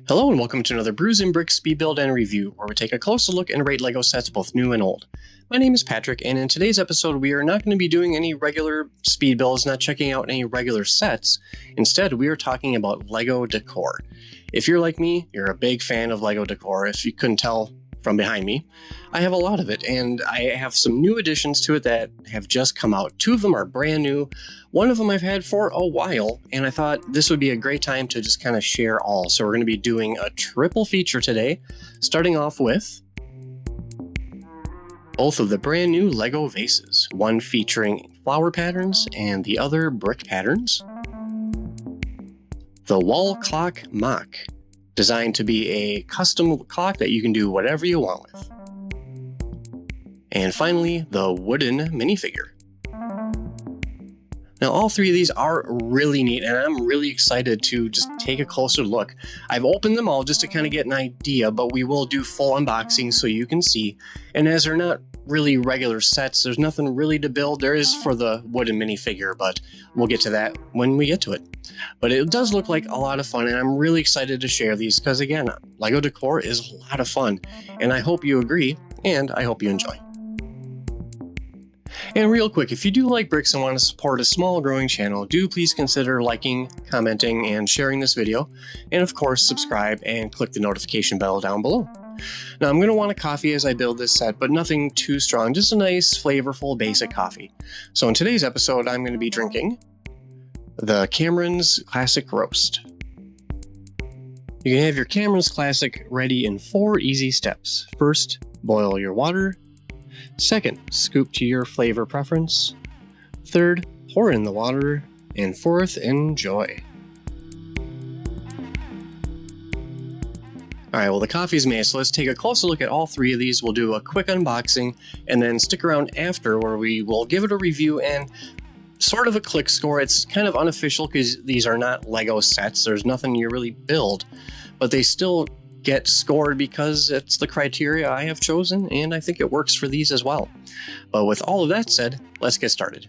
Hello and welcome to another Brews and Bricks speed build and review, where we take a closer look and rate LEGO sets both new and old. My name is Patrick, and in today's episode we are not going to be doing any regular speed builds, not checking out any regular sets. Instead, we are talking about LEGO Decor. If you're like me, you're a big fan of LEGO Decor. If you couldn't tell from behind me, I have a lot of it, and I have some new additions to it that have just come out. Two of them are brand new. One of them I've had for a while, and I thought this would be a great time to just kind of share all. So we're going to be doing a triple feature today, starting off with both of the brand new LEGO vases, one featuring flower patterns and the other brick patterns. The wall clock mock, designed to be a custom clock that you can do whatever you want with. And finally, the wooden minifigure. Now, all three of these are really neat, and I'm really excited to just take a closer look. I've opened them all just to kind of get an idea, but we will do full unboxing so you can see. And as they're not really regular sets, there's nothing really to build. There is for the wooden minifigure, but we'll get to that when we get to it. But it does look like a lot of fun, and I'm really excited to share these because, again, LEGO Decor is a lot of fun, and I hope you agree, and I hope you enjoy. And real quick, if you do like bricks and want to support a small growing channel, do please consider liking, commenting, and sharing this video. And of course, subscribe and click the notification bell down below. Now, I'm going to want a coffee as I build this set, but nothing too strong, just a nice, flavorful, basic coffee. So in today's episode, I'm going to be drinking the Cameron's Classic Roast. You can have your Cameron's Classic ready in 4 easy steps. First, boil your water. Second, scoop to your flavor preference. Third, pour in the water. And fourth, enjoy. Alright, well, the coffee's made, so let's take a closer look at all 3 of these. We'll do a quick unboxing, and then stick around after where we will give it a review and sort of a click score. It's kind of unofficial because these are not LEGO sets. There's nothing you really build, but they still get scored because it's the criteria I have chosen, and I think it works for these as well. But with all of that said, let's get started.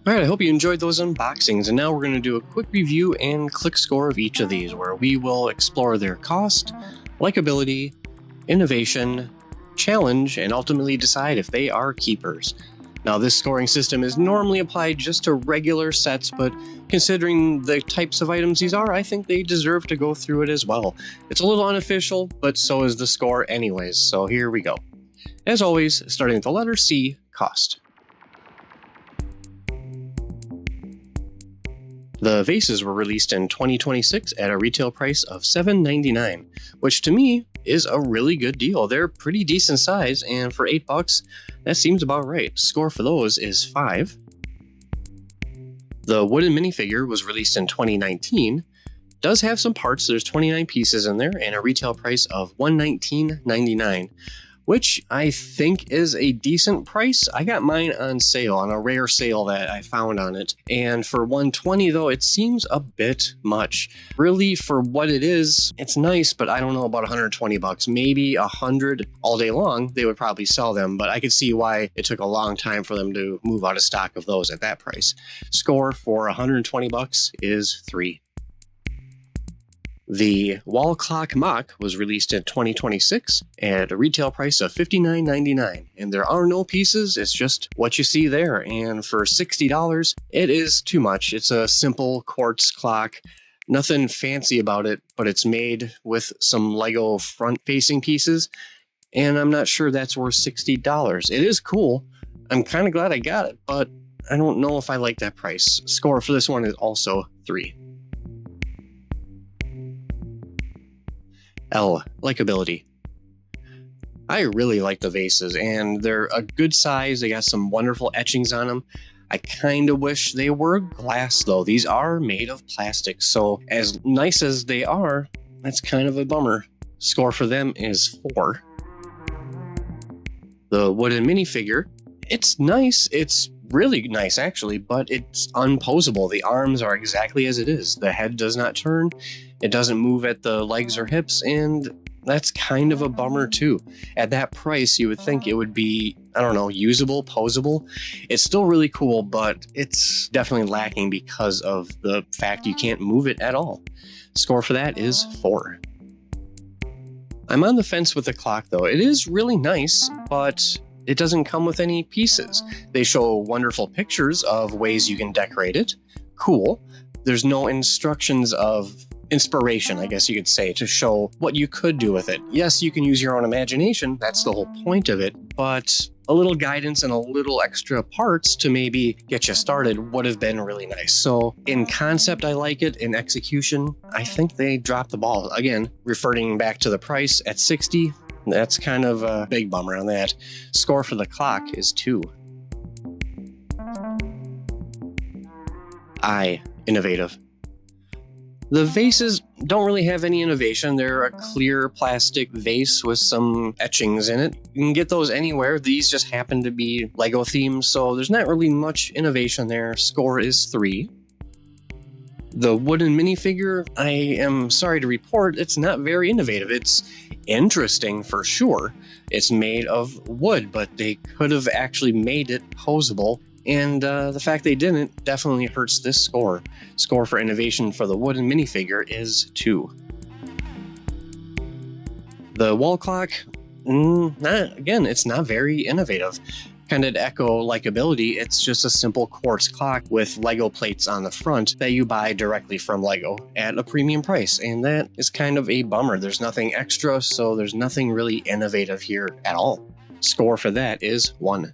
Alright, I hope you enjoyed those unboxings, and now we're going to do a quick review and click score of each of these, where we will explore their cost, likability, innovation, challenge, and ultimately decide if they are keepers. Now, this scoring system is normally applied just to regular sets, but considering the types of items these are, I think they deserve to go through it as well. It's a little unofficial, but so is the score anyways, so here we go. As always, starting with the letter C, cost. The vases were released in 2026 at a retail price of $7.99, which to me is a really good deal. They're pretty decent size, and for $8, that seems about right. Score for those is 5. The wooden minifigure was released in 2019. Does have some parts. There's 29 pieces in there and a retail price of $119.99, which I think is a decent price. I got mine on sale, on a rare sale that I found on it. And for $120 though, it seems a bit much. Really, for what it is, it's nice, but I don't know about $120. Maybe $100 all day long, they would probably sell them, but I could see why it took a long time for them to move out of stock of those at that price. Score for $120 is 3. The wall clock mock was released in 2026 at a retail price of $59.99, and there are no pieces, it's just what you see there, and for $60, it is too much. It's a simple quartz clock, nothing fancy about it, but it's made with some Lego front-facing pieces, and I'm not sure that's worth $60. It is cool. I'm kind of glad I got it, but I don't know if I like that price. Score for this one is also 3. L. Likability. I really like the vases, and they're a good size. They got some wonderful etchings on them. I kind of wish they were glass, though. These are made of plastic, so as nice as they are, that's kind of a bummer. Score for them is 4. The wooden minifigure. It's nice. It's really nice, actually, but it's unposable. The arms are exactly as it is. The head does not turn. It doesn't move at the legs or hips, and that's kind of a bummer too. At that price, you would think it would be, I don't know, usable, posable. It's still really cool, but it's definitely lacking because of the fact you can't move it at all. Score for that is 4. I'm on the fence with the clock, though. It is really nice, but it doesn't come with any pieces. They show wonderful pictures of ways you can decorate it. Cool. There's no instructions of inspiration, I guess you could say, to show what you could do with it. Yes, you can use your own imagination. That's the whole point of it. But a little guidance and a little extra parts to maybe get you started would have been really nice. So in concept, I like it. In execution, I think they dropped the ball. Again, referring back to the price at $60, that's kind of a big bummer on that. Score for the clock is 2. I. Innovative. The vases don't really have any innovation. They're a clear plastic vase with some etchings in it. You can get those anywhere. These just happen to be Lego themed, so there's not really much innovation there. Score is 3. The wooden minifigure, I am sorry to report, it's not very innovative. It's interesting for sure. It's made of wood, but they could have actually made it posable. And the fact they didn't definitely hurts this score. Score for innovation for the wooden minifigure is 2. The wall clock, it's not very innovative. Kind of to echo likability, it's just a simple quartz clock with Lego plates on the front that you buy directly from Lego at a premium price. And that is kind of a bummer. There's nothing extra, so there's nothing really innovative here at all. Score for that is 1.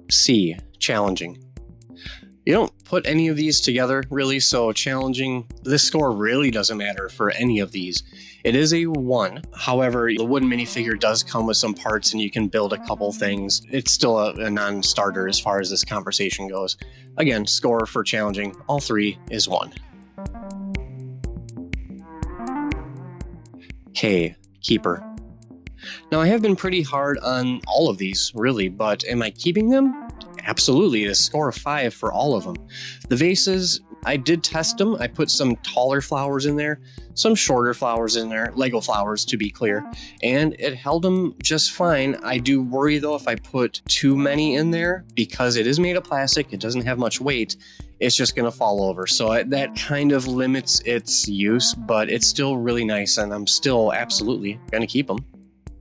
C. Challenging. You don't put any of these together, really, so challenging, this score really doesn't matter for any of these. It is a 1. However, the wooden minifigure does come with some parts and you can build a couple things. It's still a non-starter as far as this conversation goes. Again, score for challenging, all 3 is 1. K. Keeper. Now, I have been pretty hard on all of these, really, but am I keeping them? Absolutely, a score of 5 for all of them. The vases, I did test them. I put some taller flowers in there, some shorter flowers in there, Lego flowers to be clear, and it held them just fine. I do worry, though, if I put too many in there, because it is made of plastic, it doesn't have much weight, it's just going to fall over. So that kind of limits its use, but it's still really nice, and I'm still absolutely going to keep them.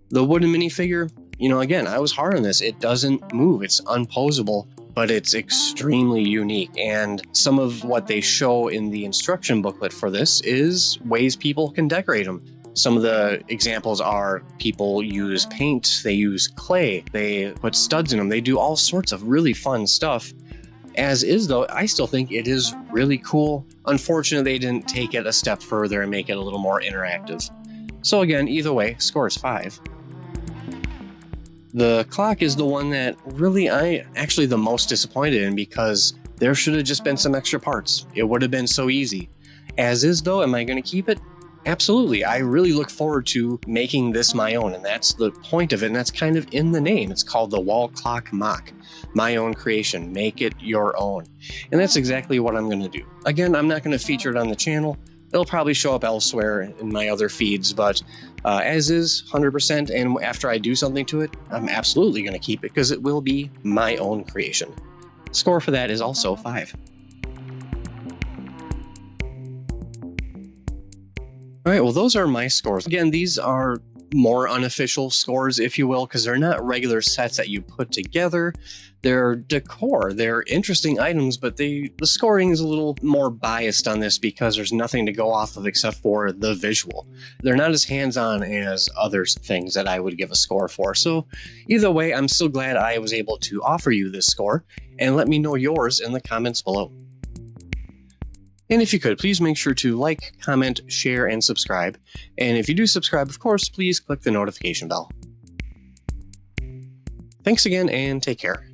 The wooden minifigure, again, I was hard on this. It doesn't move. It's unposable, but it's extremely unique. And some of what they show in the instruction booklet for this is ways people can decorate them. Some of the examples are people use paint, they use clay, they put studs in them, they do all sorts of really fun stuff. As is, though, I still think it is really cool. Unfortunately, they didn't take it a step further and make it a little more interactive. So again, either way, score is 5. The clock is the one that really I actually the most disappointed in, because there should have just been some extra parts. It would have been so easy. As is, though, am I going to keep it? Absolutely. I really look forward to making this my own, and that's the point of it, and that's kind of in the name. It's called the Wall Clock Mock. My own creation. Make it your own. And that's exactly what I'm going to do. Again, I'm not going to feature it on the channel. It'll probably show up elsewhere in my other feeds, but as is, 100%, and after I do something to it, I'm absolutely going to keep it, because it will be my own creation. Score for that is also 5. All right, well, those are my scores. Again, these are more unofficial scores, if you will, because they're not regular sets that you put together. They're decor. They're interesting items, but the scoring is a little more biased on this because there's nothing to go off of except for the visual. They're not as hands-on as other things that I would give a score for. So either way, I'm still glad I was able to offer you this score, and let me know yours in the comments below. And if you could, please make sure to like, comment, share, and subscribe. And if you do subscribe, of course, please click the notification bell. Thanks again, and take care.